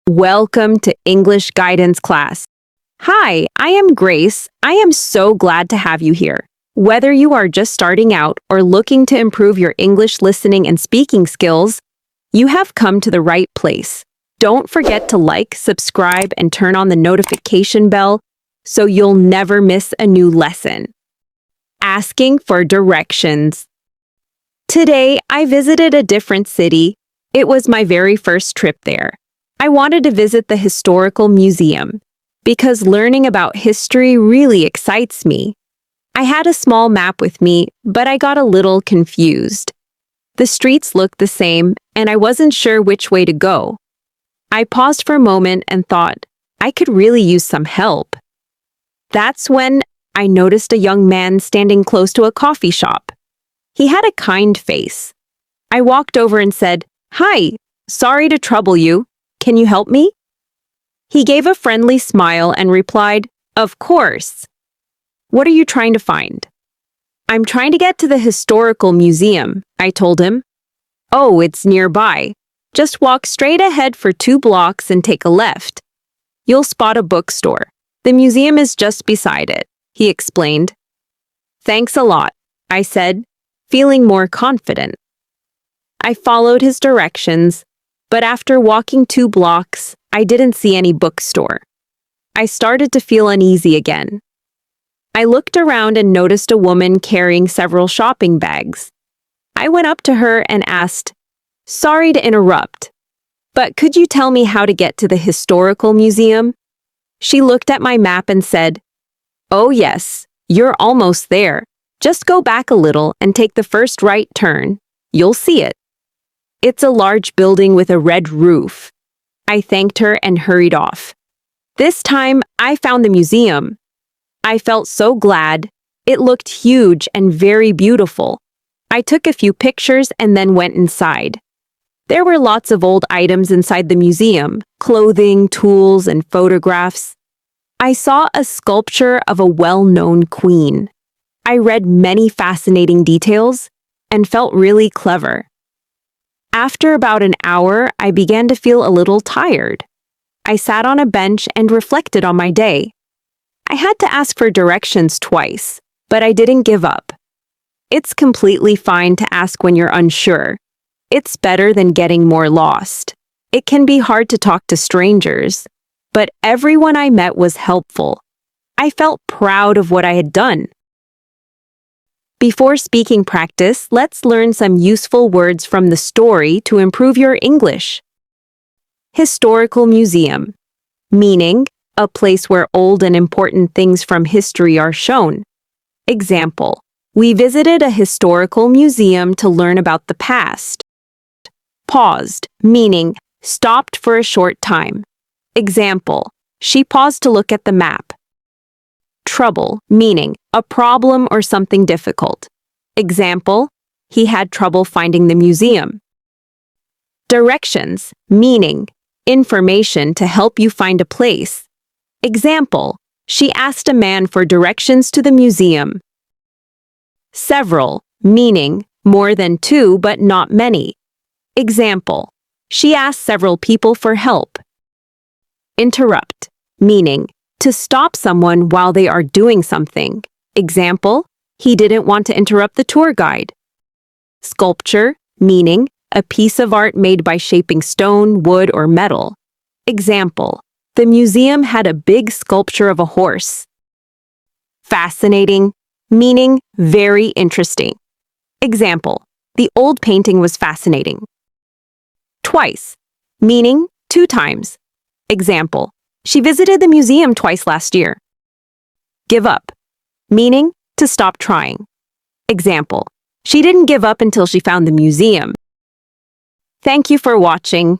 Welcome to English Guidance class. Hi, I am Grace. I am so glad to have you here. Whether you are just starting out or looking to improve your English listening and speaking skills, you have come to the right place. Don't forget to like, subscribe, and turn on the notification bell so you'll never miss a new lesson. Asking for directions. Today, I visited a different city. It was my very first trip there. I wanted to visit the historical museum because learning about history really excites me. I had a small map with me, but I got a little confused. The streets looked the same, and I wasn't sure which way to go. I paused for a moment and thought, I could really use some help. That's when I noticed a young man standing close to a coffee shop. He had a kind face. I walked over and said, "Hi, sorry to trouble you. Can you help me?" He gave a friendly smile and replied, "Of course." "What are you trying to find?" "I'm trying to get to the historical museum," I told him. "Oh, it's nearby. Just walk straight ahead for 2 blocks and take a left. You'll spot a bookstore. The museum is just beside it," he explained. "Thanks a lot," I said, feeling more confident. I followed his directions, but after walking 2 blocks, I didn't see any bookstore. I started to feel uneasy again. I looked around and noticed a woman carrying several shopping bags. I went up to her and asked, "Sorry to interrupt, but could you tell me how to get to the historical museum?" She looked at my map and said, "Oh yes, you're almost there. Just go back a little and take the first right turn. You'll see it. It's a large building with a red roof." I thanked her and hurried off. This time, I found the museum. I felt so glad. It looked huge and very beautiful. I took a few pictures and then went inside. There were lots of old items inside the museum, clothing, tools, and photographs. I saw a sculpture of a well-known queen. I read many fascinating details and felt really clever. After about an hour, I began to feel a little tired. I sat on a bench and reflected on my day. I had to ask for directions twice, but I didn't give up. It's completely fine to ask when you're unsure. It's better than getting more lost. It can be hard to talk to strangers, but everyone I met was helpful. I felt proud of what I had done. Before speaking practice, let's learn some useful words from the story to improve your English. Historical museum, meaning a place where old and important things from history are shown. Example, we visited a historical museum to learn about the past. Paused, meaning stopped for a short time. Example, she paused to look at the map. Trouble, meaning a problem or something difficult. Example, he had trouble finding the museum. Directions, meaning information to help you find a place. Example, she asked a man for directions to the museum. Several, meaning more than 2 but not many. Example, she asked several people for help. Interrupt, meaning to stop someone while they are doing something. Example, he didn't want to interrupt the tour guide. Sculpture, meaning a piece of art made by shaping stone, wood, or metal. Example, the museum had a big sculpture of a horse. Fascinating, meaning very interesting. Example, the old painting was fascinating. Twice, meaning 2 times. Example, she visited the museum twice last year. Give up, meaning to stop trying. Example, she didn't give up until she found the museum. Thank you for watching.